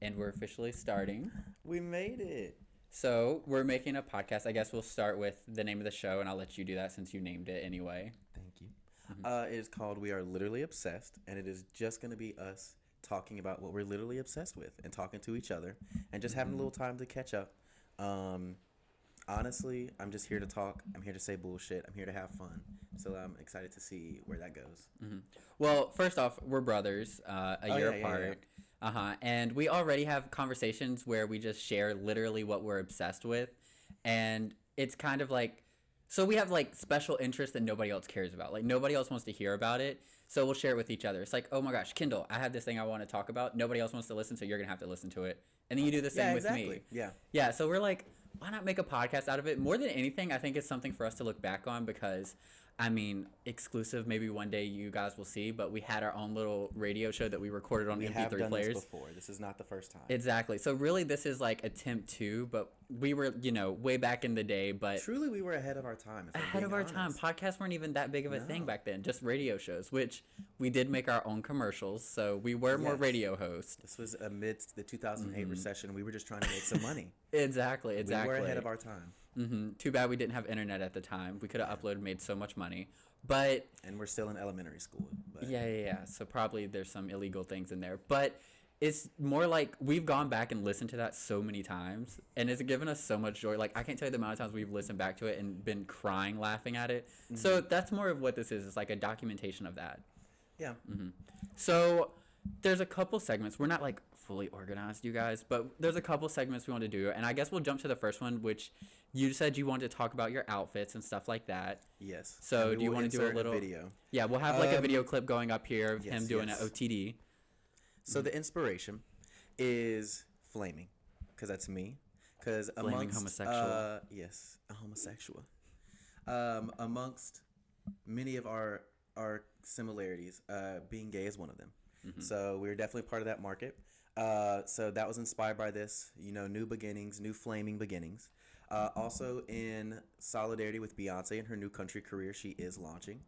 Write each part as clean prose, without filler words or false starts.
And we're officially starting. We made it. So we're making a podcast. I guess we'll start with the name of the show, and I'll let you do that since you named it anyway. Thank you. It is called We Are Literally Obsessed, and it is just going to be us talking about what we're literally obsessed with and talking to each other and just having a little time to catch up. Honestly, I'm just here to talk. I'm here to say bullshit. I'm here to have fun. So I'm excited to see where that goes. Well, first off, we're brothers, a year apart. Yeah. And we already have conversations where we just share literally what we're obsessed with. And it's kind of like, so we have like special interests that nobody else cares about. Like nobody else wants to hear about it. So we'll share it with each other. It's like, oh my gosh, Kendall, I have this thing I want to talk about. Nobody else wants to listen, so you're going to have to listen to it. And then you do the same with me. Yeah. Yeah, so we're like, why not make a podcast out of it? More than anything, I think it's something for us to look back on because, I mean, exclusive, maybe one day you guys will see, but we had our own little radio show that we recorded on We MP3 have done players. this before. This is not the first time. Exactly. So really this is like attempt 2, but we were, way back in the day, but Truly, we were ahead of our time. ahead of our time. Podcasts weren't even that big of a thing back then, just radio shows, which we did make our own commercials, so we were more radio hosts. This was amidst the 2008 recession. We were just trying to make some money. Exactly. We were ahead of our time. Too bad we didn't have internet at the time. We could have uploaded, made so much money. But And we're still in elementary school. But yeah. So probably there's some illegal things in there. But it's more like we've gone back and listened to that so many times, and it's given us so much joy. Like I can't tell you the amount of times we've listened back to it and been crying, laughing at it. So that's more of what this is. It's like a documentation of that. Yeah. So there's a couple segments. We're not like fully organized, you guys, but there's a couple segments we want to do, and I guess we'll jump to the first one, which you said you wanted to talk about your outfits and stuff like that. Yes. So do you want to do a little video? Yeah, we'll have like a video clip going up here of him doing an OTD. So the inspiration is flaming, because that's me. Because amongst homosexual. Yes, a homosexual. Amongst many of our similarities, being gay is one of them. So we're definitely part of that market. So that was inspired by this, new beginnings, new flaming beginnings. Also in solidarity with Beyonce and her new country career she is launching.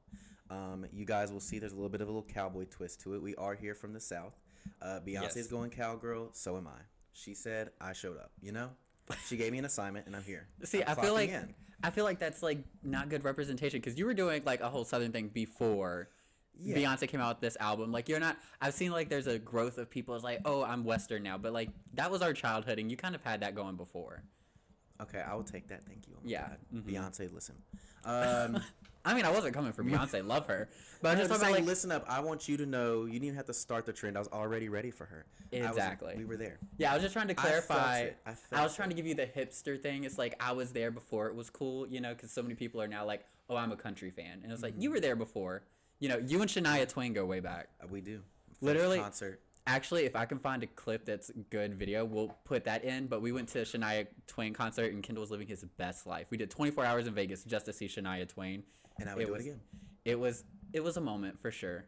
You guys will see there's a little bit of a little cowboy twist to it. We are here from the South. Beyonce's going cowgirl, so am I. She said I showed up, She gave me an assignment and I'm here. See, I'm I feel like that's like not good representation because you were doing like a whole Southern thing before Beyonce came out with this album. Like you're not. I've seen like there's a growth of people. It's like, oh, I'm Western now, but like that was our childhood, and you kind of had that going before. Okay, I will take that. Thank you. Oh my God. Beyonce, listen. I mean, I wasn't coming for Beyonce. Love her, but I'm just talking saying, about like, listen up. I want you to know you didn't even have to start the trend. I was already ready for her. Exactly. We were there. Yeah, I was just trying to clarify. I felt I was trying to give you the hipster thing. It's like I was there before it was cool, because so many people are now like, oh, I'm a country fan, and it's like you were there before. You and Shania Twain go way back. We do. Literally. Concert. Actually, if I can find a clip that's good video, we'll put that in. But we went to a Shania Twain concert, and Kendall was living his best life. We did 24 hours in Vegas just to see Shania Twain. And I would do it again. It was a moment for sure.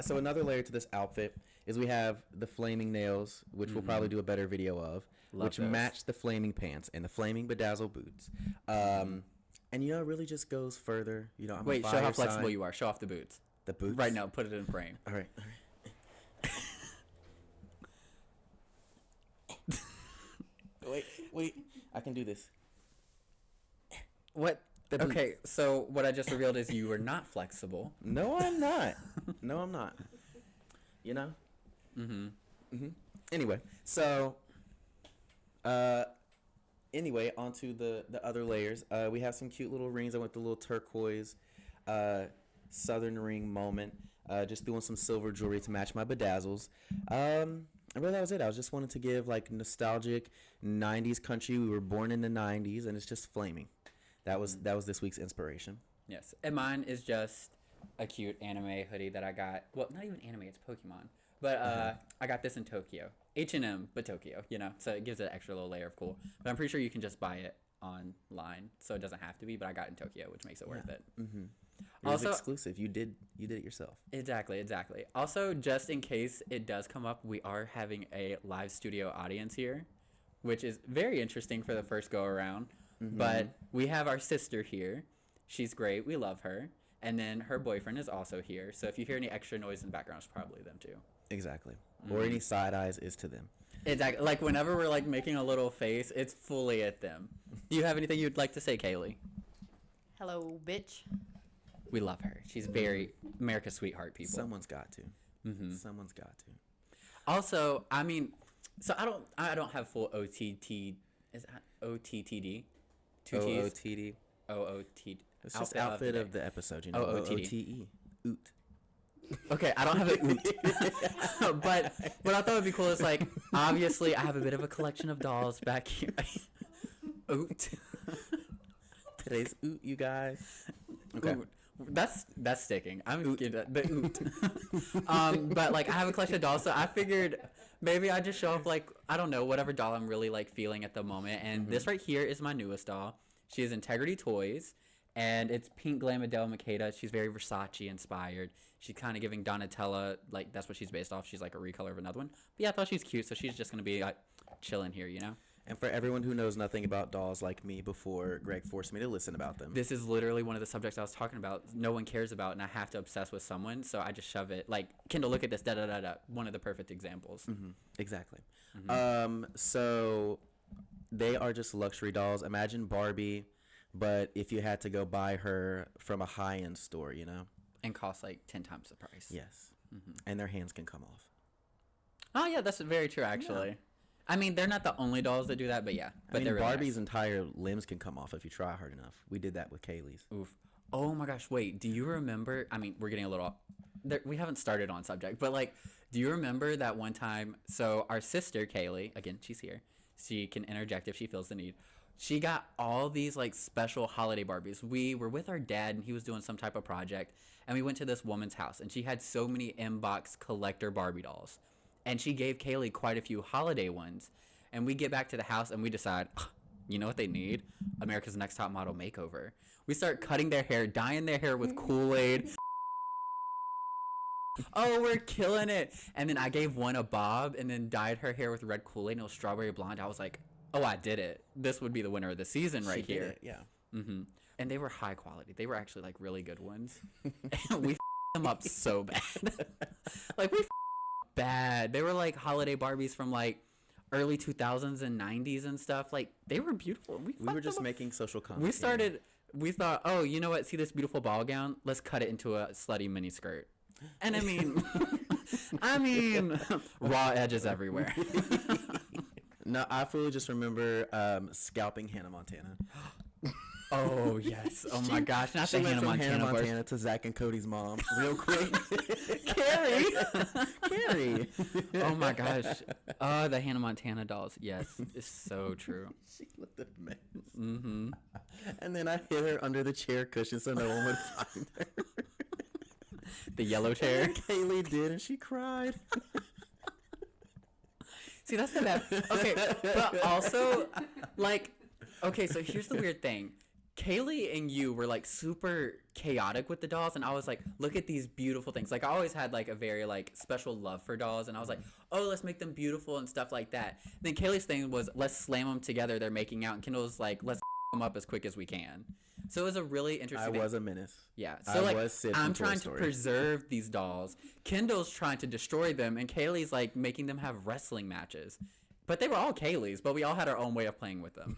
So another layer to this outfit is we have the flaming nails, which we'll probably do a better video of, which match the flaming pants and the flaming bedazzled boots. And it really just goes further. I'm Wait, a show how fire flexible sign. you are. Show off the boots. The boots? Right now, put it in frame. All right. Wait. I can do this. What? Okay, so what I just revealed is you were not flexible. No, I'm not. Anyway, so onto the other layers. We have some cute little rings. I went with the little turquoise southern ring moment. Just doing some silver jewelry to match my bedazzles. And really that was it. I was just wanting to give like nostalgic 90s country. We were born in the 90s and it's just flaming. That was this week's inspiration. Yes. And mine is just a cute anime hoodie that I got. Well, not even anime, it's Pokemon. But I got this in Tokyo. H&M, but Tokyo, So it gives it an extra little layer of cool. But I'm pretty sure you can just buy it online. So it doesn't have to be, but I got it in Tokyo, which makes it worth it. It was exclusive. You did it yourself. Exactly. Also, just in case it does come up, we are having a live studio audience here, which is very interesting for the first go around. But we have our sister here. She's great. We love her. And then her boyfriend is also here. So if you hear any extra noise in the background, it's probably them too. Exactly. or any side eyes is to them. Exactly. Like whenever we're like making a little face, it's fully at them. Do you have anything you'd like to say, Kaylee? Hello, bitch. We love her. She's very America's sweetheart, people. Someone's got to. Someone's got to. Also, I mean, so I don't have full OTT. Is that OTTD? Two T's. OOTD. OOT. It's just outfit of the episode, you know. OOTE. Oot. Okay, I don't have an oot. But what I thought would be cool is like, obviously, I have a bit of a collection of dolls back here. Oot. Today's oot, you guys. Okay. Oot. That's sticking. I'm getting the oot. But like, I have a collection of dolls, so I figured maybe I just show off like, I don't know, whatever doll I'm really like feeling at the moment. And this right here is my newest doll. She is Integrity Toys. And it's Pink Glam Adele Makeda. She's very Versace inspired. She's kind of giving Donatella, like, that's what she's based off. She's like a recolor of another one. But yeah, I thought she was cute, so she's just going to be like chilling here, you know? And for everyone who knows nothing about dolls like me before Greg forced me to listen about them. This is literally one of the subjects I was talking about. No one cares about, and I have to obsess with someone, so I just shove it. Like, Kendall, look at this, da-da-da-da. One of the perfect examples. Exactly. So they are just luxury dolls. Imagine Barbie, but if you had to go buy her from a high-end store, you know? And cost like 10 times the price. Yes. And their hands can come off. Oh, yeah, that's very true, actually. Yeah. I mean, they're not the only dolls that do that, but yeah. But I mean, they're really Barbie's nice. Entire limbs can come off if you try hard enough. We did that with Kaylee's. Oof. Oh my gosh, wait, do you remember, I mean, we're getting a little, we haven't started on subject, but like, do you remember that one time, so our sister, Kaylee, again, she's here, she can interject if she feels the need. She got all these like special holiday Barbies. We were with our dad and he was doing some type of project and we went to this woman's house and she had so many inbox collector Barbie dolls and she gave Kaylee quite a few holiday ones. And we get back to the house and we decide, you know what they need? America's Next Top Model makeover. We start cutting their hair, dyeing their hair with Kool-Aid. Oh, we're killing it. And then I gave one a bob and then dyed her hair with red Kool-Aid and it was strawberry blonde. I was like, oh, I did it. This would be the winner of the season right She here. did it, yeah. And they were high quality. They were actually like really good ones. And we them up so bad. Like we bad. They were like holiday Barbies from like early 2000s and 90s and stuff. Like they were beautiful. We were just making social content. We thought, oh, you know what? See this beautiful ball gown? Let's cut it into a slutty mini skirt. And I mean, raw edges everywhere. No, I fully just remember scalping Hannah Montana. Oh, yes. Oh, my gosh. Not She the went Hannah from Hannah Montana Montana to Zach and Cody's mom real quick. Carrie. Carrie. Oh, my gosh. Oh, the Hannah Montana dolls. Yes. It's so true. She looked a mess. And then I hid her under the chair cushion so no one would find her. The yellow chair. Kaylee did, and she cried. See, that's the bad. Okay, but also, like, okay, so here's the weird thing. Kaylee and you were, like, super chaotic with the dolls, and I was like, look at these beautiful things. Like, I always had, like, a very, like, special love for dolls, and I was like, oh, let's make them beautiful and stuff like that. Then Kaylee's thing was, let's slam them together. They're making out, and Kendall's like, let's them up as quick as we can. So it was a really interesting thing. I was a menace. Yeah. So like I'm trying to preserve these dolls. Kendall's trying to destroy them, and Kaylee's like making them have wrestling matches. But they were all Kaylee's, but we all had our own way of playing with them.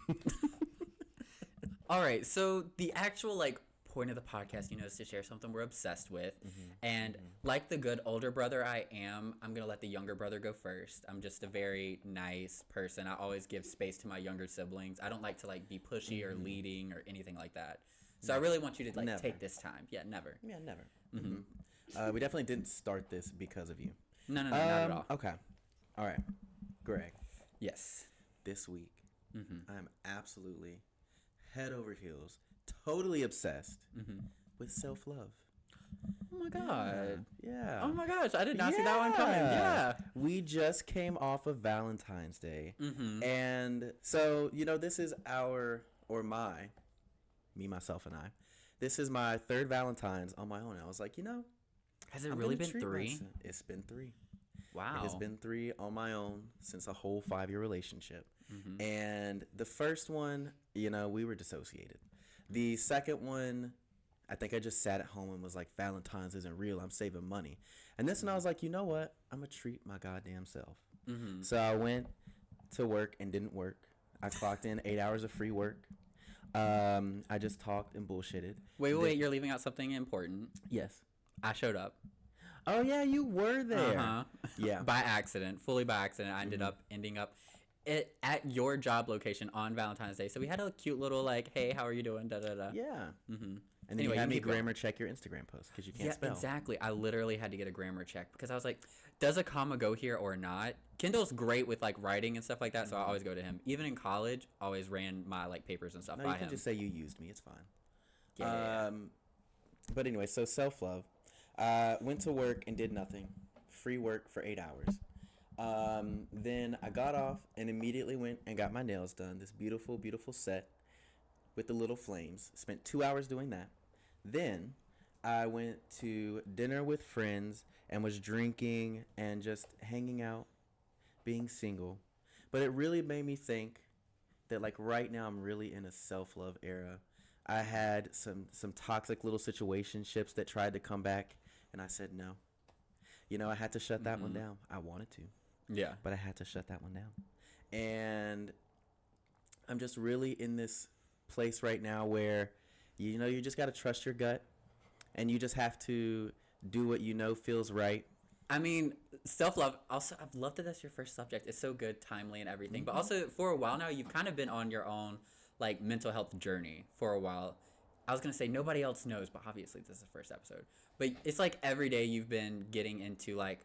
All right. So the actual like point of the podcast, you know, is to share something we're obsessed with. And like the good older brother I am, I'm going to let the younger brother go first. I'm just a very nice person. I always give space to my younger siblings. I don't like to like be pushy or leading or anything like that. So I really want you to like take this time. Yeah, never. Yeah, never. We definitely didn't start this because of you. No, not at all. Okay. All right. Greg. Yes. This week, I'm absolutely head over heels, totally obsessed with self-love. Oh my God. Yeah. Oh my gosh. I did not see that one coming. Yeah. We just came off of Valentine's Day. And so, you know, this is me, myself, and I. This is my third Valentine's on my own. I was like, you know. Has it really been 3? It's been 3. Wow. It has been 3 on my own since a whole 5-year relationship. And the first one, you know, we were dissociated. The second one, I think I just sat at home and was like, Valentine's isn't real. I'm saving money. And this one I was like, you know what? I'm going to treat my goddamn self. Mm-hmm. So I went to work and didn't work. I clocked in 8 hours of free work. I just talked and bullshitted. Wait, you're leaving out something important. Yes. I showed up. Oh, yeah, you were there. Uh-huh. Yeah. By accident, fully by accident. I ending up at your job location on Valentine's Day. So we had a cute little like, hey, how are you doing? Da da da. Yeah. Mm-hmm. And then Anyway, you had you me keep going. grammar check your Instagram post because you can't Yeah, spell. exactly. I literally had to get a grammar check because I was like, does a comma go here or not? Kendall's great with like writing and stuff like that, so I always go to him. Even in college, always ran my like papers and stuff No, by you can him. just say you used me. It's fine. Yeah. But anyway, so self-love. Went to work and did nothing. Free work for 8 hours. Then I got off and immediately went and got my nails done. This beautiful, beautiful set with the little flames. Spent 2 hours doing that. Then I went to dinner with friends and was drinking and just hanging out, being single. But it really made me think that like right now I'm really in a self-love era. I had some toxic little situationships that tried to come back, and I said no. You know, I had to shut that one down. I wanted to, Yeah. but I had to shut that one down. And I'm just really in this place right now where, you know, you just got to trust your gut, and you just have to do what you know feels right. I mean, self-love, also, I've loved that that's your first subject. It's so good, timely, and everything. But also, for a while now, you've kind of been on your own, like, mental health journey for a while. I was going to say nobody else knows, but obviously this is the first episode. But it's like every day you've been getting into, like,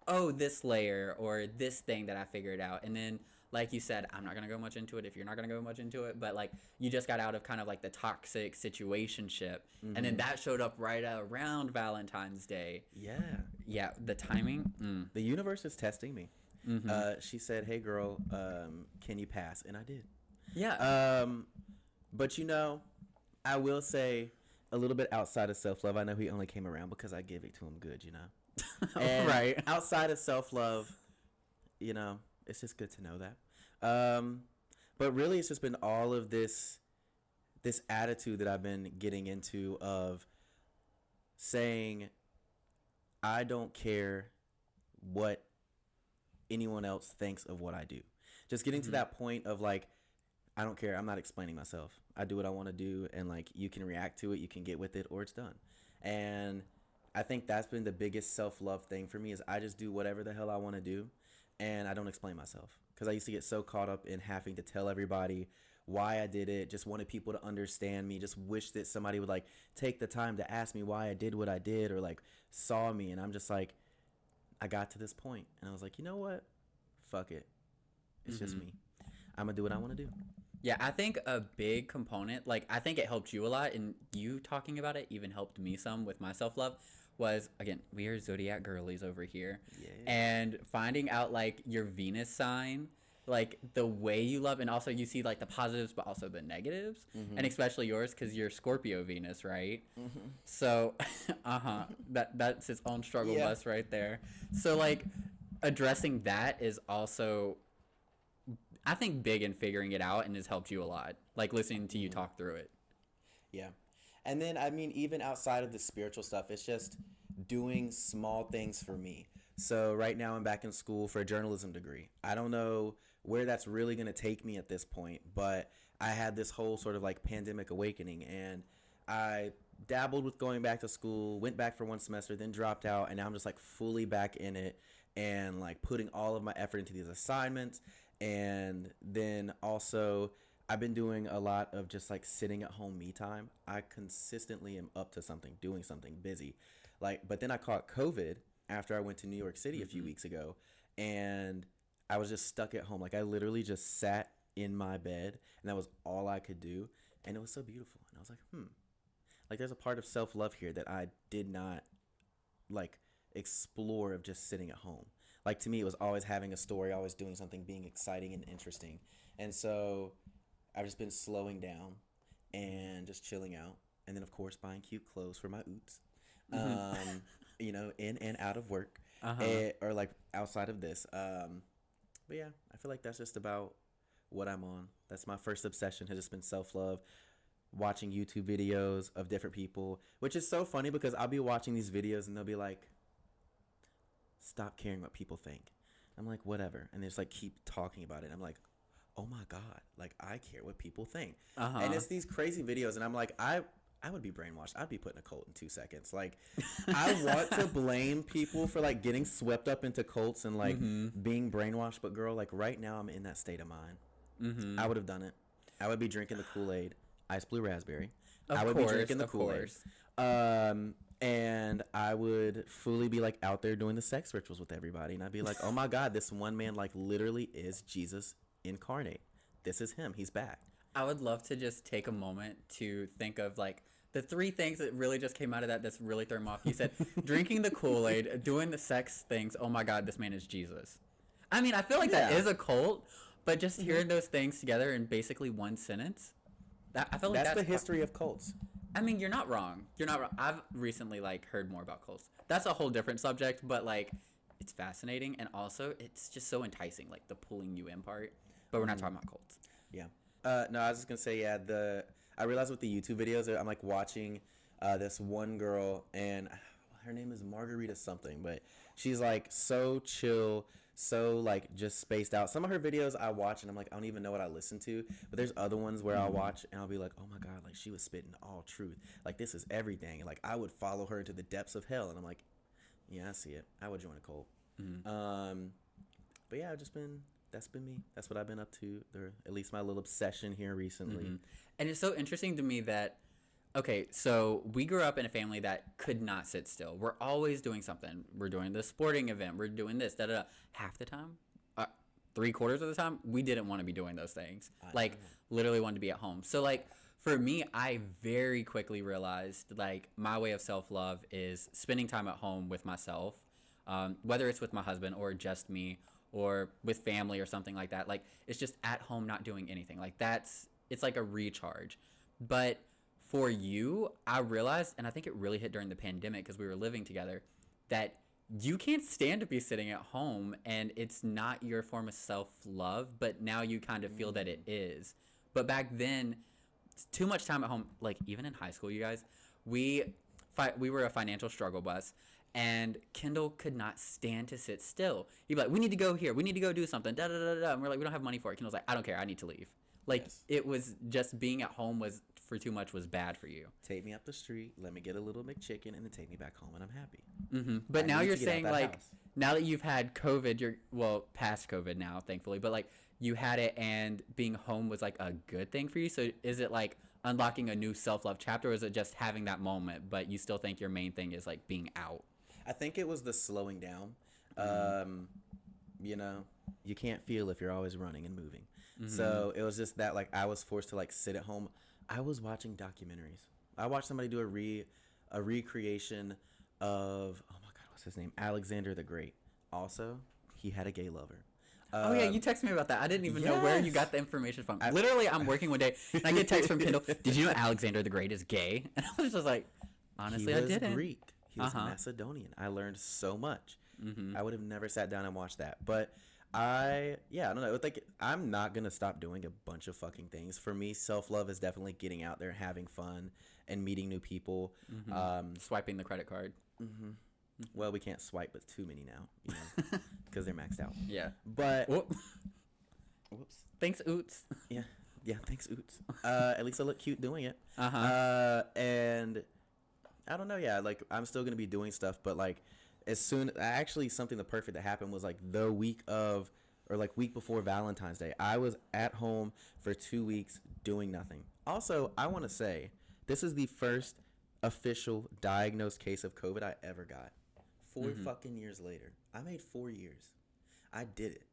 oh, this layer or this thing that I figured out. And then, like you said, I'm not going to go much into it if you're not going to go much into it. But, like, you just got out of kind of, like, the toxic situationship. And then that showed up right around Valentine's Day. Yeah. Yeah, the timing. The universe is testing me. She said, hey, girl, can you pass? And I did. Yeah. But, you know, I will say a little bit outside of self-love. I know he only came around because I gave it to him good, you know. And right. outside of self-love, you know, it's just good to know that. But really, it's just been all of this attitude that I've been getting into of saying, I don't care what anyone else thinks of what I do. Just getting to that point of like, I don't care. I'm not explaining myself. I do what I want to do, and like you can react to it, you can get with it, or it's done. And I think that's been the biggest self-love thing for me is I just do whatever the hell I want to do, and I don't explain myself because I used to get so caught up in having to tell everybody why I did it. Just wanted people to understand me. Just wish that somebody would like take the time to ask me why I did what I did or like saw me. And I'm just like, I got to this point and I was like, you know what? Fuck it. It's just me. I'm gonna do what I want to do. Yeah, I think a big component, like, I think it helped you a lot, and you talking about it even helped me some with my self-love, was, again, we are Zodiac girlies over here, and finding out, like, your Venus sign, like, the way you love, and also you see, like, the positives, but also the negatives, and especially yours, because you're Scorpio Venus, right? So, that's its own struggle bus right there. So, like, addressing that is also, I think, big in figuring it out and has helped you a lot. Like listening to you talk through it. Yeah. And then, I mean, even outside of the spiritual stuff, it's just doing small things for me. So right now I'm back in school for a journalism degree. I don't know where that's really going to take me at this point, but I had this whole sort of like pandemic awakening and I dabbled with going back to school, went back for one semester, then dropped out. And now I'm just like fully back in it and like putting all of my effort into these assignments. And then also I've been doing a lot of just like sitting at home me time. I consistently am up to something, doing something, busy. Like, but then I caught COVID after I went to New York City a few weeks ago, and I was just stuck at home. Like I literally just sat in my bed, and that was all I could do, and it was so beautiful. And I was like, like there's a part of self-love here that I did not like explore of just sitting at home. Like to me, it was always having a story, always doing something, being exciting and interesting. And so I've just been slowing down and just chilling out. And then, of course, buying cute clothes for my oots, you know, in and out of work or like outside of this. But yeah, I feel like that's just about what I'm on. That's my first obsession has just been self-love. watching YouTube videos of different people, which is so funny because I'll be watching these videos and they'll be like, stop caring what people think. I'm like, whatever. And they just like keep talking about it. I'm like, oh my God, like I care what people think. And it's these crazy videos and I'm like, I would be brainwashed. I'd be put in a cult in 2 seconds. Like, I want to blame people for like getting swept up into cults and like being brainwashed. But girl, like right now I'm in that state of mind. I would have done it. I would be drinking the Kool-Aid, ice blue raspberry. I would be drinking the Kool-Aid. And I would fully be like out there doing the sex rituals with everybody. And I'd be like, oh my God, this one man like literally is Jesus incarnate. This is him. He's back. I would love to just take a moment to think of like the 3 things that really just came out of that's really throwing me off. You said drinking the Kool-Aid, doing the sex things. Oh my God, this man is Jesus. I mean, I feel like that is a cult, but just hearing those things together in basically one sentence, I feel like that's the history of cults. I mean, you're not wrong. You're not wrong. I've recently like heard more about cults. That's a whole different subject, but like it's fascinating and also it's just so enticing, like the pulling you in part. But we're not talking about cults. Yeah. No, I was just gonna say, I realized with the YouTube videos, I'm like watching this one girl, and her name is Margarita something, but she's like so chill, so like just spaced out. Some of her videos I watch, and I'm like, I don't even know what I listen to, but there's other ones where I'll watch, and I'll be like, oh my God, like she was spitting all truth. Like this is everything. And like I would follow her into the depths of hell, and I'm like, yeah, I see it. I would join a cult. But yeah, that's been me. That's what I've been up to. At least my little obsession here recently. And it's so interesting to me that, okay, so we grew up in a family that could not sit still. We're always doing something. We're doing this sporting event. We're doing this, da-da-da. Half the time, 3/4 of the time, we didn't want to be doing those things. Like, literally wanted to be at home. So, like, for me, I very quickly realized, like, my way of self-love is spending time at home with myself, whether it's with my husband or just me, or with family or something like that. Like, it's just at home not doing anything. Like, it's like a recharge. But for you, I realized, and I think it really hit during the pandemic because we were living together, that you can't stand to be sitting at home and it's not your form of self-love, but now you kind of feel that it is. But back then, too much time at home, like even in high school, you guys, we were a financial struggle bus. And Kendall could not stand to sit still. He'd be like, we need to go here. We need to go do something. Da, da, da, da. And we're like, we don't have money for it. Kendall's like, I don't care. I need to leave. Like, It was just being at home for too much was bad for you. Take me up the street. Let me get a little McChicken and then take me back home and I'm happy. But now you're saying like, now that you've had COVID, past COVID now, thankfully. But like you had it and being home was like a good thing for you. So is it like unlocking a new self-love chapter or is it just having that moment, but you still think your main thing is like being out? I think it was the slowing down. You know, you can't feel if you're always running and moving. So it was just that, like, I was forced to, like, sit at home. I was watching documentaries. I watched somebody do a recreation of, oh, my God, what's his name? Alexander the Great. Also, he had a gay lover. Oh, yeah, you texted me about that. I didn't even know where you got the information from. Literally, I'm working one day, and I get a text from Kendall, did you know Alexander the Great is gay? And I was just like, honestly, I didn't. He was Greek. He was Macedonian. I learned so much. I would have never sat down and watched that. But I don't know. Like, I'm not going to stop doing a bunch of fucking things. For me, self-love is definitely getting out there, having fun, and meeting new people. Swiping the credit card. Well, we can't swipe with too many now, you know, because they're maxed out. Yeah. But... Whoops. Thanks, Oots. Yeah, thanks, Oots. At least I look cute doing it. And... I don't know, like, I'm still going to be doing stuff, but, like, something the perfect that happened was, like, the week before Valentine's Day. I was at home for 2 weeks doing nothing. Also, I want to say, this is the first official diagnosed case of COVID I ever got. 4 fucking years later. I made 4 years. I did it.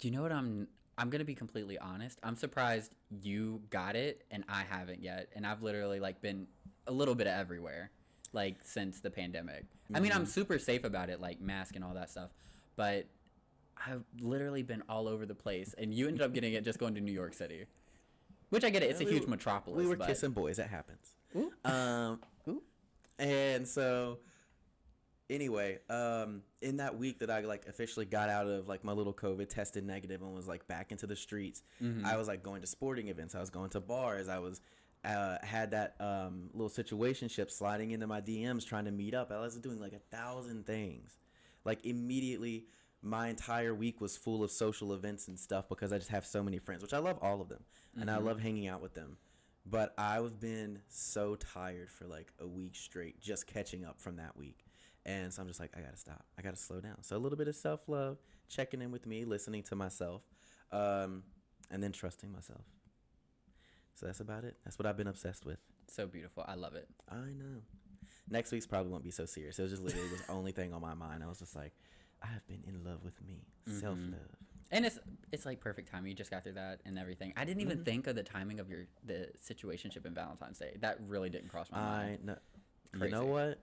You know what I'm going to be completely honest. I'm surprised you got it and I haven't yet. And I've literally, like, been a little bit of everywhere. Like, since the pandemic. I mean, I'm super safe about it, like, mask and all that stuff. But I've literally been all over the place. And you ended up getting it just going to New York City. Which I get it. It's a huge metropolis. We were kissing boys. It happens. Ooh. And so, anyway, in that week that I, like, officially got out of, like, my little COVID, tested negative, and was, like, back into the streets, I was, like, going to sporting events. I was going to bars. I was had that little situationship sliding into my DMs trying to meet up. I was doing like 1,000 things. Like immediately, my entire week was full of social events and stuff because I just have so many friends, which I love all of them, and I love hanging out with them. But I've been so tired for like a week straight just catching up from that week. And so I'm just like, I got to stop. I got to slow down. So a little bit of self-love, checking in with me, listening to myself, and then trusting myself. So that's about it. That's what I've been obsessed with. So beautiful. I love it. I know. Next week's probably won't be so serious. It was just literally the only thing on my mind. I was just like, I have been in love with me. Self-love. And it's like perfect timing. You just got through that and everything. I didn't even think of the timing of the situationship in Valentine's Day. That really didn't cross my mind. know. You Crazy. know what?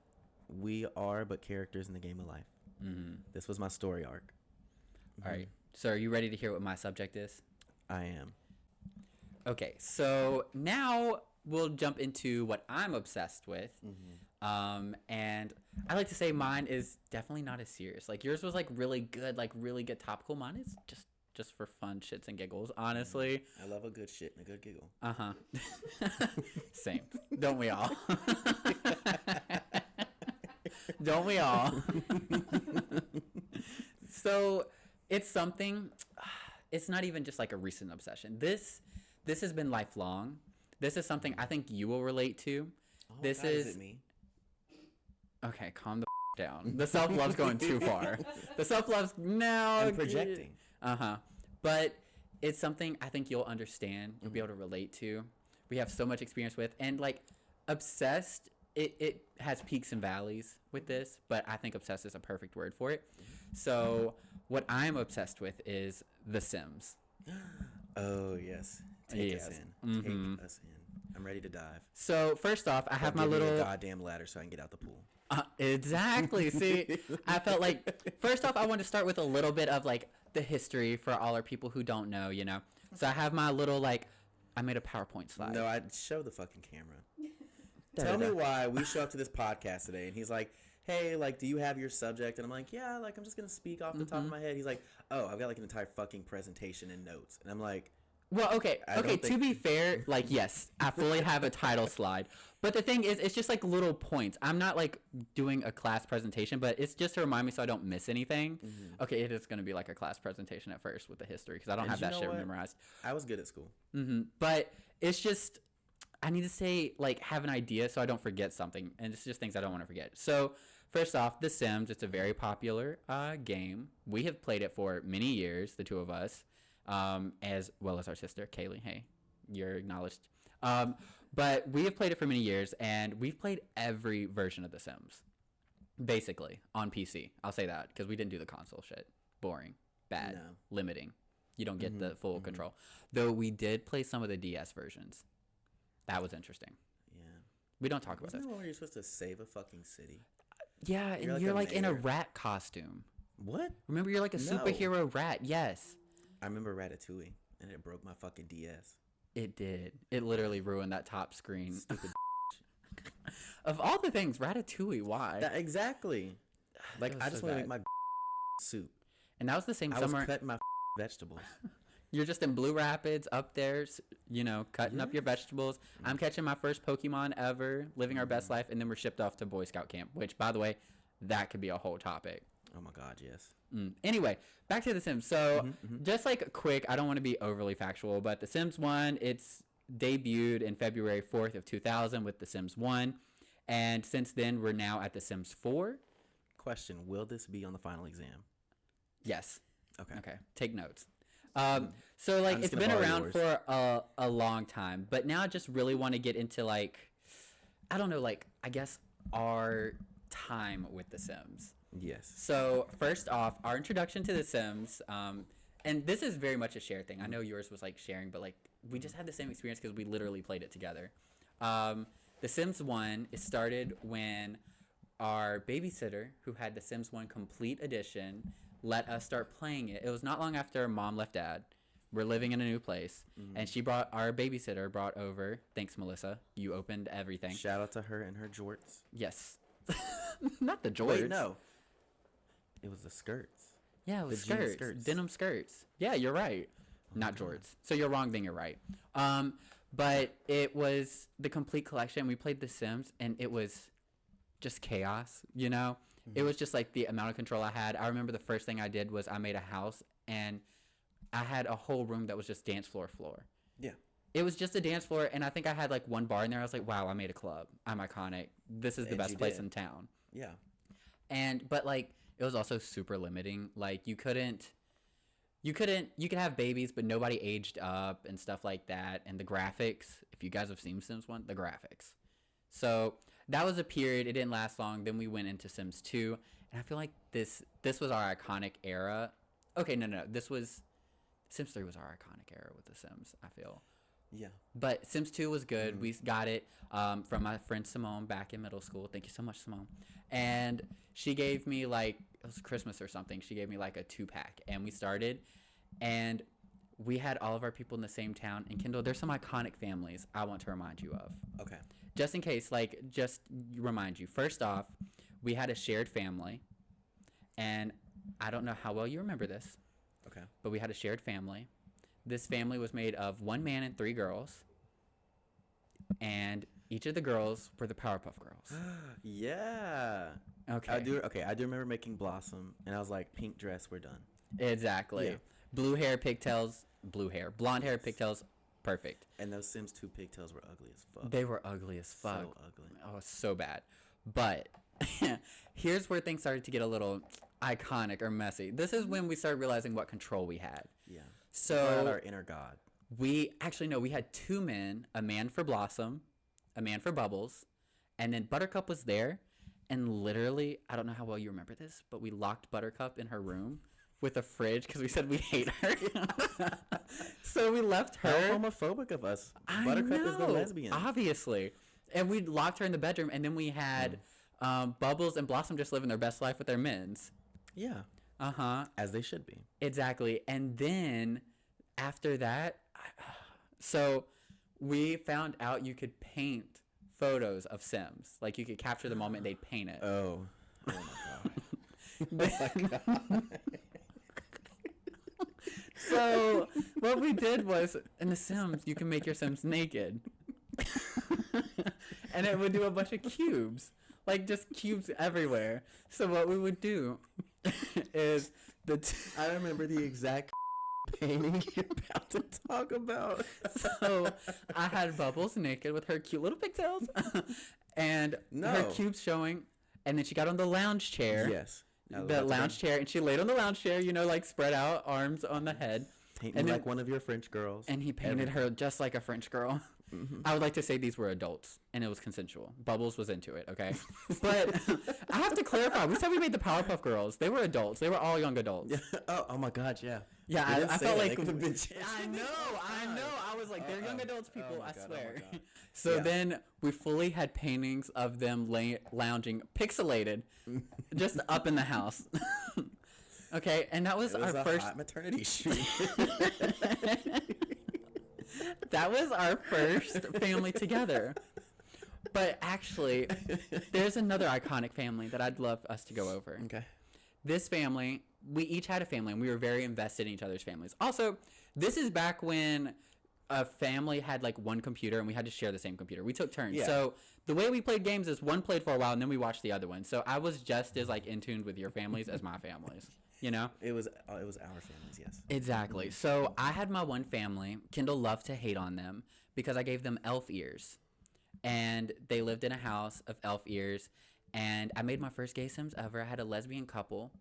We are but characters in the game of life. This was my story arc. All right. So are you ready to hear what my subject is? I am. Okay. So now we'll jump into what I'm obsessed with. And I like to say mine is definitely not as serious. Like yours was like really good topical. Mine is just for fun shits and giggles, honestly. I love a good shit and a good giggle. Same. Don't we all? Don't we all? So it's something, it's not even just like a recent obsession. This has been lifelong. This is something I think you will relate to. Oh, this God, is it me? Okay, calm the down. The self-love's going too far. The self-love's now I'm projecting. But it's something I think you'll understand. You'll be able to relate to. We have so much experience with, and like obsessed, it has peaks and valleys with this, but I think obsessed is a perfect word for it. So what I'm obsessed with is The Sims. Oh, yes. Take us in. Take us in. I'm ready to dive. So first off, I have my Give me little a goddamn ladder so I can get out the pool. Exactly. See, I felt like first off, I want to start with a little bit of like the history for all our people who don't know, you know. So I have my little like, I made a PowerPoint slide. No, I'd show the fucking camera. Tell me why we show up to this podcast today and he's like, hey, like, do you have your subject? And I'm like, yeah, like, I'm just going to speak off the top of my head. He's like, oh, I've got like an entire fucking presentation and notes. And I'm like, well, okay, to be fair, like, yes, I fully have a title slide. But the thing is, it's just like little points. I'm not like doing a class presentation, but it's just to remind me so I don't miss anything. Okay, it is going to be like a class presentation at first with the history because I don't have that shit memorized. I was good at school. But it's just, I need to say, like, have an idea so I don't forget something. And it's just things I don't want to forget. So, first off, The Sims, it's a very popular game. We have played it for many years, the two of us, as well as our sister, Kaylee. Hey, you're acknowledged. But we have played it for many years, and we've played every version of The Sims, basically, on PC. I'll say that, because we didn't do the console shit. Boring. Bad. No. Limiting. You don't get the full control. Though we did play some of the DS versions. That was interesting. Yeah. We don't talk about Isn't this. that one where you're supposed to save a fucking city? Yeah, and you're like in a rat costume. What? Remember, you're like a superhero rat. Yes. I remember Ratatouille, and it broke my fucking DS. It did. It literally ruined that top screen. Stupid. Of all the things, Ratatouille, why? Exactly. Like, I just so want to bad. make my soup. And that was the same I summer. was cutting my vegetables. You're just in Blue Rapids up there, you know, cutting up your vegetables. I'm catching my first Pokemon ever, living our best life, and then we're shipped off to Boy Scout camp, which, by the way, that could be a whole topic. Oh my God, yes. Anyway, back to The Sims. So, just like quick, I don't want to be overly factual, but The Sims 1, it's debuted in February 4th of 2000 with The Sims 1. And since then, we're now at The Sims 4. Question, will this be on the final exam? Yes. Okay. Okay. Take notes. So like I'm just it's gonna been borrow around yours. for a long time, but now I just really want to get into like, I don't know, like I guess our time with The Sims. Yes. So first off, our introduction to The Sims, and this is very much a shared thing. I know yours was like sharing, but like we just had the same experience because we literally played it together. The Sims 1, it started when our babysitter, who had The Sims 1 Complete Edition, let us start playing it. It was not long after Mom left Dad. We're living in a new place, and our babysitter brought over. Thanks, Melissa. You opened everything. Shout out to her and her jorts. Yes, not the jorts. Wait, no. It was the skirts. Yeah, it was The jean skirts, skirts. denim skirts. Yeah, you're right. Not jorts. So you're wrong, then you're right. But it was the complete collection. We played The Sims, and it was just chaos, you know? It was just like the amount of control I had. I remember the first thing I did was I made a house, and I had a whole room that was just dance floor. Yeah. It was just a dance floor, and I think I had like one bar in there. I was like, wow, I made a club. I'm iconic. This is the And best you place did. in town. Yeah. But like, it was also super limiting. Like, you could have babies, but nobody aged up and stuff like that. And the graphics, if you guys have seen Sims 1, the graphics. So that was a period. It didn't last long. Then we went into Sims 2. And I feel like this was our iconic era. Okay, no. Sims 3 was our iconic era with The Sims, I feel. Yeah. But Sims 2 was good. We got it from my friend Simone back in middle school. Thank you so much, Simone. And she gave me, like, it was Christmas or something. She gave me, like, a 2-pack. And we started. And we had all of our people in the same town. And Kendall, there's some iconic families I want to remind you of. Okay. Just in case, like, just remind you. First off, we had a shared family. And I don't know how well you remember this. Okay. But we had a shared family. This family was made of 1 man and 3 girls. And each of the girls were the Powerpuff Girls. Yeah. Okay. I do remember making Blossom, and I was like, pink dress, we're done. Exactly. Yeah. Blonde hair, pigtails, perfect. And those Sims 2 pigtails were ugly as fuck. They were ugly as fuck. So ugly. Oh, so bad. But here's where things started to get a little iconic or messy. This is when we started realizing what control we had. Yeah. So our inner god. we had 2 men, a man for Blossom, a man for Bubbles, and then Buttercup was there. And literally, I don't know how well you remember this, but we locked Buttercup in her room with a fridge because we said we hate her. So we left her. How homophobic of us. I Buttercup is the know, lesbian. obviously. And we locked her in the bedroom, and then we had Bubbles and Blossom just living their best life with their men's. Yeah. Uh-huh. As they should be. Exactly. And then after that, so we found out you could paint photos of Sims. Like, you could capture the moment, they'd paint it. Oh. Oh my god. Oh my god. So what we did was, in The Sims, you can make your Sims naked. And it would do a bunch of cubes. Like, just cubes everywhere. So what we would do is I remember the exact painting you're about to talk about. So I had Bubbles naked with her cute little pigtails and her cubes showing. And then she got on the lounge chair. Yes. The lounge chair. And she laid on the lounge chair, like spread out, arms on the head. Paint and me then, like one of your French girls. And he painted her just like a French girl. Mm-hmm. I would like to say these were adults, and it was consensual. Bubbles was into it, okay? But I have to clarify. We said we made the Powerpuff Girls. They were adults. They were all young adults. Yeah. Oh my God, yeah. Yeah, I felt like... I know. I was like, they're young adults people, I swear. Oh So then we fully had paintings of them lounging, pixelated, just up in the house. Okay, and that was our first... hot maternity shoot. That was our first family together. But actually, there's another iconic family that I'd love us to go over. Okay. This family, we each had a family, and we were very invested in each other's families. Also, this is back when a family had like one computer, and we had to share the same computer. We took turns. Yeah. So the way we played games is one played for a while, and then we watched the other one. So I was just as like in tune with your families as my families. You know? It was our families, yes. Exactly. So I had my one family. Kendall loved to hate on them because I gave them elf ears. And they lived in a house of elf ears. And I made my first gay Sims ever. I had a lesbian couple.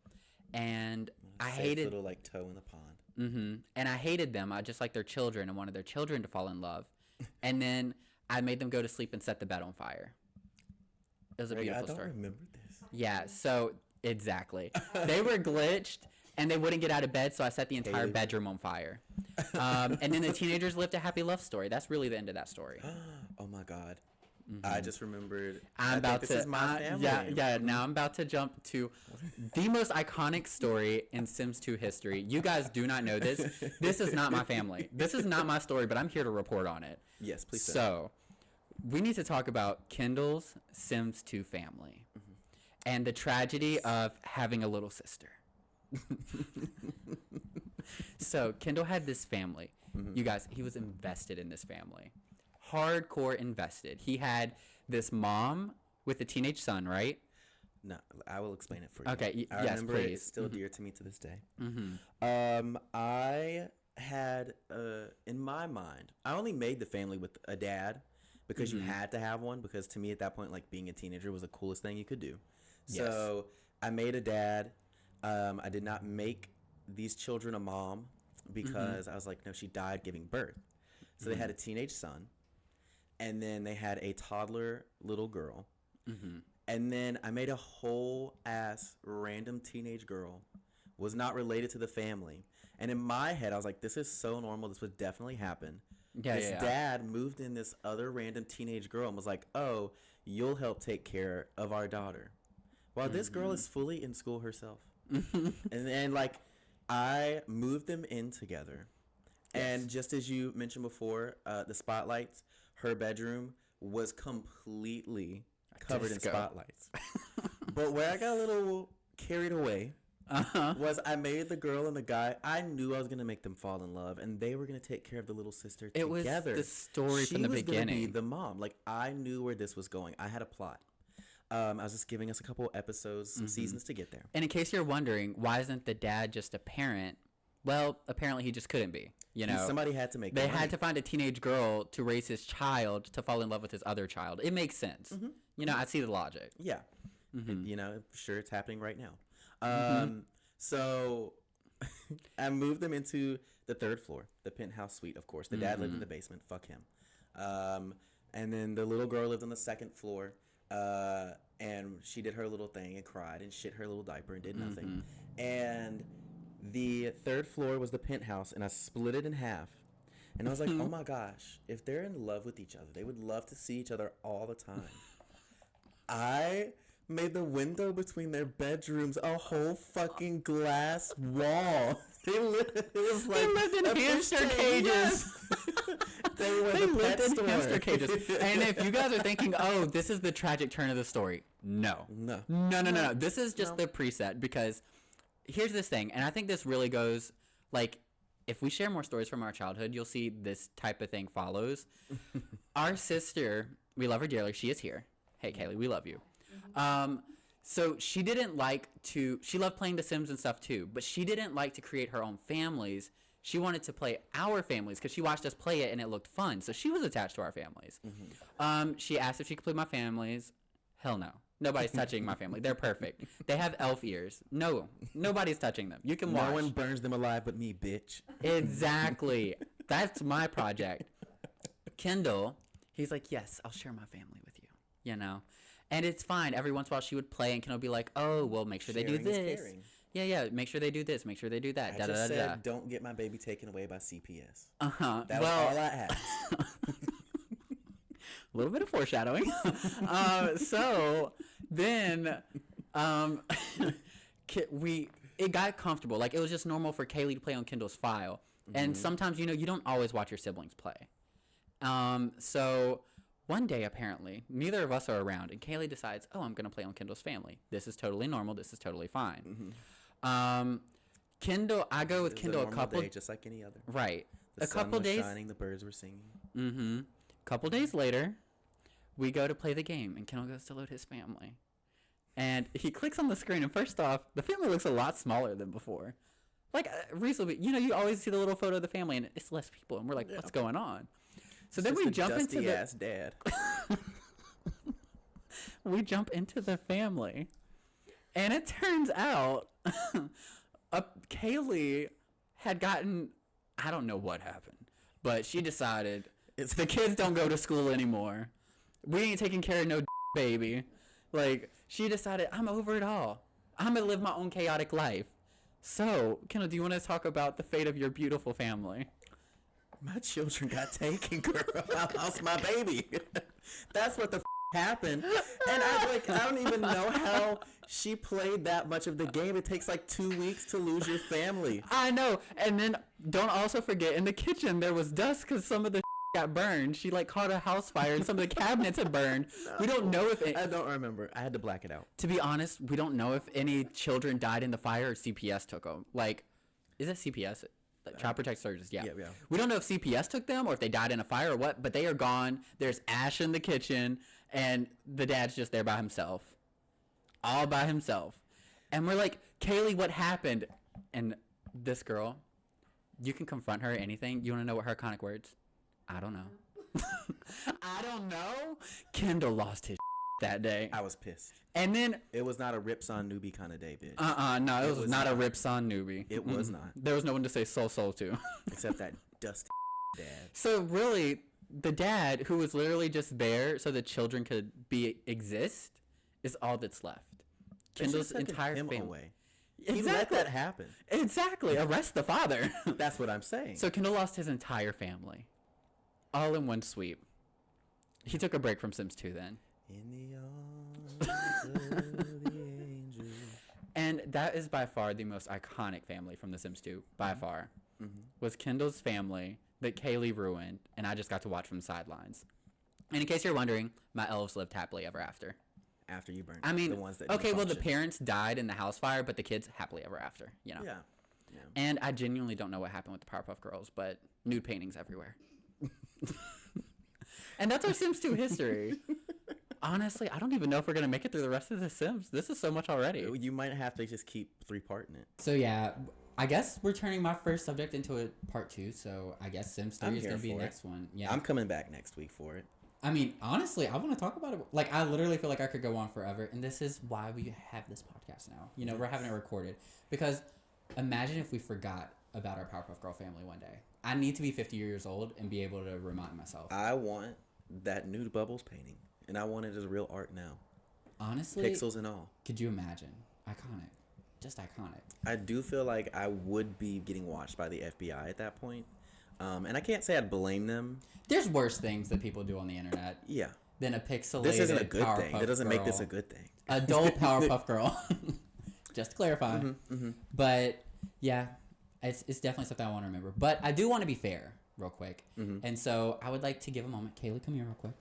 And I hated... little, like, toe in the pond. Mm-hmm. And I hated them. I just liked their children and wanted their children to fall in love. And then I made them go to sleep and set the bed on fire. It was a beautiful story. I don't remember this. Yeah, so... Exactly. They were glitched, and they wouldn't get out of bed, so I set the entire bedroom on fire. And then the teenagers lived a happy love story. That's really the end of that story. Oh, my God. Mm-hmm. I just remembered. This is my family. Yeah, now I'm about to jump to the most iconic story in Sims 2 history. You guys do not know this. This is not my family. This is not my story, but I'm here to report on it. Yes, please. So, we need to talk about Kendall's Sims 2 family. And the tragedy of having a little sister. So, Kendall had this family. Mm-hmm. You guys, he was invested in this family. hardcore invested. He had this mom with a teenage son, right? No, I will explain it for you. Okay, I yes, remember please. it's still dear to me to this day. Mm-hmm. I had, in my mind, I only made the family with a dad because you had to have one, because to me at that point, like, being a teenager was the coolest thing you could do. So I made a dad. I did not make these children a mom because I was like, no, she died giving birth. So they had a teenage son, and then they had a toddler little girl. And then I made a whole ass random teenage girl, was not related to the family. And in my head, I was like, this is so normal. This would definitely happen. This dad moved in this other random teenage girl and was like, oh, you'll help take care of our daughter. While this girl is fully in school herself. And then, like, I moved them in together. And just as you mentioned before, the spotlights, her bedroom was completely covered in spotlights. But where I got a little carried away was I made the girl and the guy, I knew I was going to make them fall in love, and they were going to take care of the little sister together. It was the story from the beginning. She was going to be the mom. Like, I knew where this was going. I had a plot. I was just giving us a couple episodes, some seasons to get there. And in case you're wondering, why isn't the dad just a parent? Well, apparently he just couldn't be. You know, and somebody had to make. They had to find a teenage girl to raise his child to fall in love with his other child. It makes sense. You know, I see the logic. Yeah. You know, sure, it's happening right now. So I moved them into the third floor, the penthouse suite. Of course, the dad lived in the basement. Fuck him. And then the little girl lived on the second floor. And she did her little thing and cried and shit her little diaper and did nothing. And the third floor was the penthouse, and I split it in half. And I was like, oh my gosh, if they're in love with each other, they would love to see each other all the time. I made the window between their bedrooms a whole fucking glass wall. They lived in hamster cages. They lived in hamster cages. And if you guys are thinking, oh, this is the tragic turn of the story, no. This is just the preset, because here's this thing, and I think this really goes, like, if we share more stories from our childhood, you'll see this type of thing follows. Our sister, we love her dearly. She is here. Hey, Kaylee, we love you. So she loved playing The Sims and stuff too, but she didn't like to create her own families. She wanted to play our families because she watched us play it and it looked fun. So she was attached to our families. She asked if she could play my families. Hell no. Nobody's touching my family. They're perfect. They have elf ears. No, nobody's touching them. You can watch. No one burns them alive but me, bitch. Exactly. That's my project. Kendall, he's like, yes, I'll share my family with you, you know? And it's fine. Every once in a while she would play and Kendall would be like, oh, well, make sure they do this. Yeah, make sure they do this. Make sure they do that. I just said, don't get my baby taken away by CPS. That was all I asked. A little bit of foreshadowing. So then it got comfortable. Like, it was just normal for Kaylee to play on Kendall's file. And sometimes, you know, you don't always watch your siblings play. So one day, apparently, neither of us are around, and Kaylee decides, oh, I'm going to play on Kendall's family. This is totally normal. This is totally fine. Kendall, I go with Kendall a couple day, just like any other. Right. The sun was shining, the birds were singing. Couple days later, we go to play the game, and Kendall goes to load his family. And he clicks on the screen, and first off, the family looks a lot smaller than before. Like, reasonably, you know, you always see the little photo of the family, and it's less people, and we're like, what's going on? So then we jump into the ass dad. We jump into the family, and it turns out Kaylee had gotten, I don't know what happened, but she decided the kids don't go to school anymore. We ain't taking care of no baby. Like, she decided, I'm over it all. I'm gonna live my own chaotic life. So, Kendall, do you want to talk about the fate of your beautiful family? My children got taken, girl. I lost my baby. That's what the happened. And I don't even know how she played that much of the game. It takes like 2 weeks to lose your family. I know. And then don't also forget, in the kitchen there was dust because some of the got burned. She like caught a house fire and some of the cabinets had burned. No, we don't know if I don't remember. I had to black it out. To be honest, we don't know if any children died in the fire or CPS took them. Like, is it CPS? Child protective services, yeah. Yeah. We don't know if CPS took them or if they died in a fire or what, but they are gone. There's ash in the kitchen, and the dad's just there by himself. All by himself. And we're like, Kaylee, what happened? And this girl, you can confront her or anything. You want to know what her iconic words? I don't know. I don't know. Kendall lost his that day. I was pissed. And then It was not a Rip-Son-Nubi kind of day, bitch. no, it was not a not. Rip-Son-Nubi. It was not. There was no one to say soul to. Except that dusty dad. So really, the dad, who was literally just there so the children could exist, is all that's left. Kendall's They should've taken entire him family. away. He let Exactly. that happen. Exactly. Arrest the father. That's what I'm saying. So Kendall lost his entire family, all in one sweep. He took a break from Sims 2 then. In the arms of the angel. And that is by far the most iconic family from The Sims 2, by far, was Kendall's family that Kaylee ruined, and I just got to watch from the sidelines. And in case you're wondering, my elves lived happily ever after. After you burned I mean, the ones that okay, didn't well, the function. parents died in the house fire, but the kids happily ever after, you know? Yeah. And I genuinely don't know what happened with the Powerpuff Girls, but nude paintings everywhere. And that's our Sims 2 history. Honestly, I don't even know if we're going to make it through the rest of the Sims. This is so much already. You might have to just keep 3-parting it. So yeah, I guess we're turning my first subject into a part 2, so I guess Sims 3 I'm is here going to be for it. next one. Yeah. I'm coming back next week for it. I mean, honestly, I want to talk about it. Like, I literally feel like I could go on forever, and this is why we have this podcast now. You know, we're having it recorded. Because imagine if we forgot about our Powerpuff Girl family one day. I need to be 50 years old and be able to remind myself. I want that nude bubbles painting, and I want it as real art now. Honestly, Pixels and all. could you imagine? Iconic. Just iconic. I do feel like I would be getting watched by the FBI at that point. And I can't say I'd blame them. There's worse things that people do on the internet Yeah. than a pixelated This isn't a good Powerpuff thing. That doesn't make this Girl. a good thing. Adult Powerpuff Girl. Just to clarify. But yeah, it's definitely something I want to remember. But I do want to be fair, real quick. And so I would like to give a moment. Kaylee, come here real quick.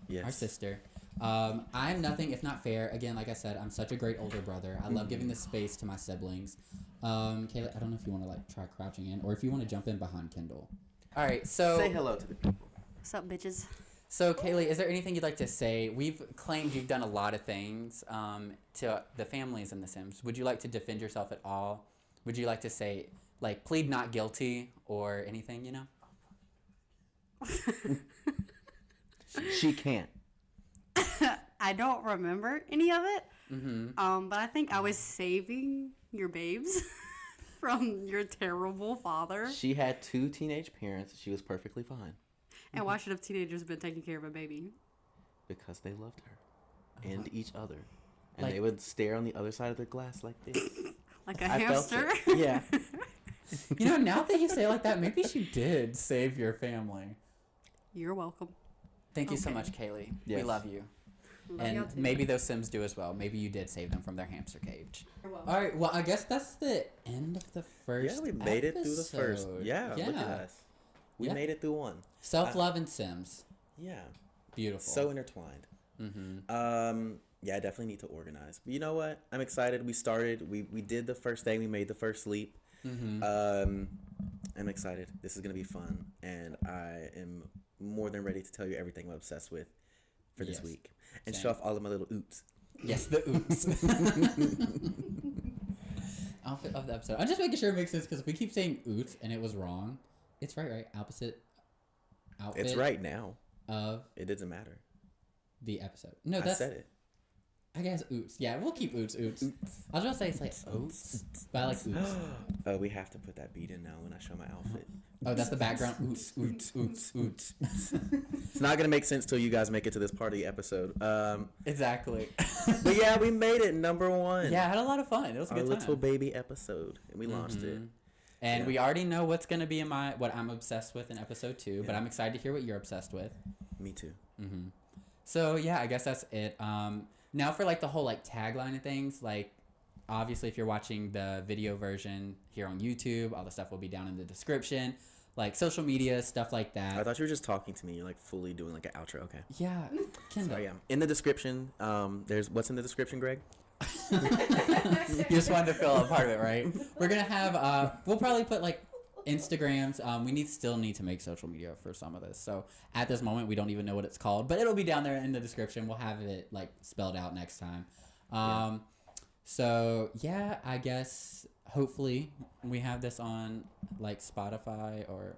Yes. Our sister. I'm nothing if not fair. Again, like I said, I'm such a great older brother. I love giving this space to my siblings. Kayla, I don't know if you want to like try crouching in or if you want to jump in behind Kendall. All right, so Say hello to the people. What's up, bitches? So Kaylee, is there anything you'd like to say? We've claimed you've done a lot of things to the families in The Sims. Would you like to defend yourself at all? Would you like to say like plead not guilty or anything? You know. She can't. I don't remember any of it. But I think I was saving your babes from your terrible father. She had 2 teenage parents. She was perfectly fine. And why should have teenagers been taking care of a baby? Because they loved her and each other. And Like- they would stare on the other side of their glass like this. Like a I felt hamster? it. Yeah. You know, now that you say it like that, maybe she did save your family. You're welcome. Thank you so Okay. much, Kaylee. We Yes. love you. Love And y'all too. maybe those Sims do as well. Maybe you did save them from their hamster cage. You're welcome. All right. Well, I guess that's the end of the first. Yeah, we made it through the first. episode. Yeah, look at us. We Yeah. made it through one. Self-love and Sims. Yeah. Beautiful. So intertwined. Yeah, I definitely need to organize. But you know what? I'm excited. We started. We did the first thing. We made the first leap. I'm excited. This is gonna be fun, and I am more than ready to tell you everything I'm obsessed with for this Yes. week, and Same. show off all of my little oots. Yes, the oops. Outfit of the episode. I'm just making sure it makes sense because we keep saying oots and it was wrong. It's right? Opposite outfit. It's right now. Of It doesn't matter. the episode. No, I that's. said it. I guess oots. Yeah, we'll keep oots. I was gonna say it's like oats, but I like oots. Oh, we have to put that beat in now when I show my outfit. Oh, that's the background. Oots, oots, oots, oots. It's not gonna make sense till you guys make it to this part of the episode. Exactly. But yeah, we made it #1. Yeah, I had a lot of fun. It was a Our good little time. baby episode, and we launched it. And Yeah. we already know what's gonna be in what I'm obsessed with in episode 2, but Yeah. I'm excited to hear what you're obsessed with. Me too. So yeah, I guess that's it. Now for like the whole like tagline and things, like obviously if you're watching the video version here on YouTube, all the stuff will be down in the description, like social media stuff like that. I thought you were just talking to me. You're like fully doing like an outro. Okay. Yeah, Kendall. Sorry, yeah. In the description, there's what's in the description, Greg? You just wanted to fill a part of it, right? We're gonna have we'll probably put like Instagrams. We still need to make social media for some of this. So at this moment, we don't even know what it's called, but it'll be down there in the description. We'll have it like spelled out next time. So yeah, I guess hopefully we have this on like Spotify or.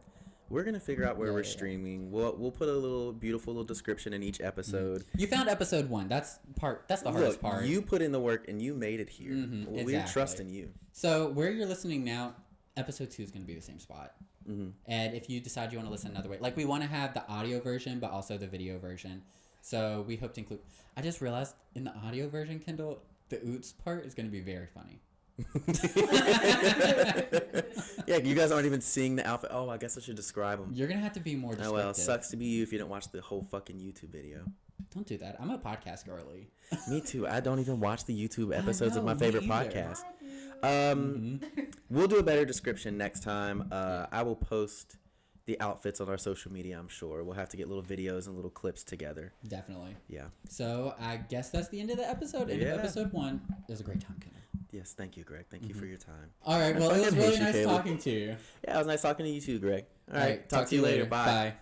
We're gonna figure out where we're streaming. We'll put a beautiful little description in each episode. You found episode 1. That's the hardest part. You put in the work and you made it here. Well, we're trusting you. So where you're listening now, episode 2 is gonna be the same spot. And if you decide you want to listen another way, like we want to have the audio version, but also the video version. So we hope to include. I just realized in the audio version, Kendall, the oots part is gonna be very funny. Yeah, you guys aren't even seeing the outfit. Oh, I guess I should describe them. You're gonna have to be more descriptive. Oh well, sucks to be you if you don't watch the whole fucking YouTube video. Don't do that. I'm a podcast girly. Me too. I don't even watch the YouTube episodes of my favorite podcast. We'll do a better description next time. I will post the outfits on our social media, I'm sure. We'll have to get little videos and little clips together. Definitely. Yeah. So I guess that's the end of the episode. End of episode 1. It was a great time, Kendall. Yes, thank you, Greg. Thank you for your time. All right, well, it was really nice talking to you. Yeah, it was nice talking to you too, Greg. All right, talk to you later. Bye.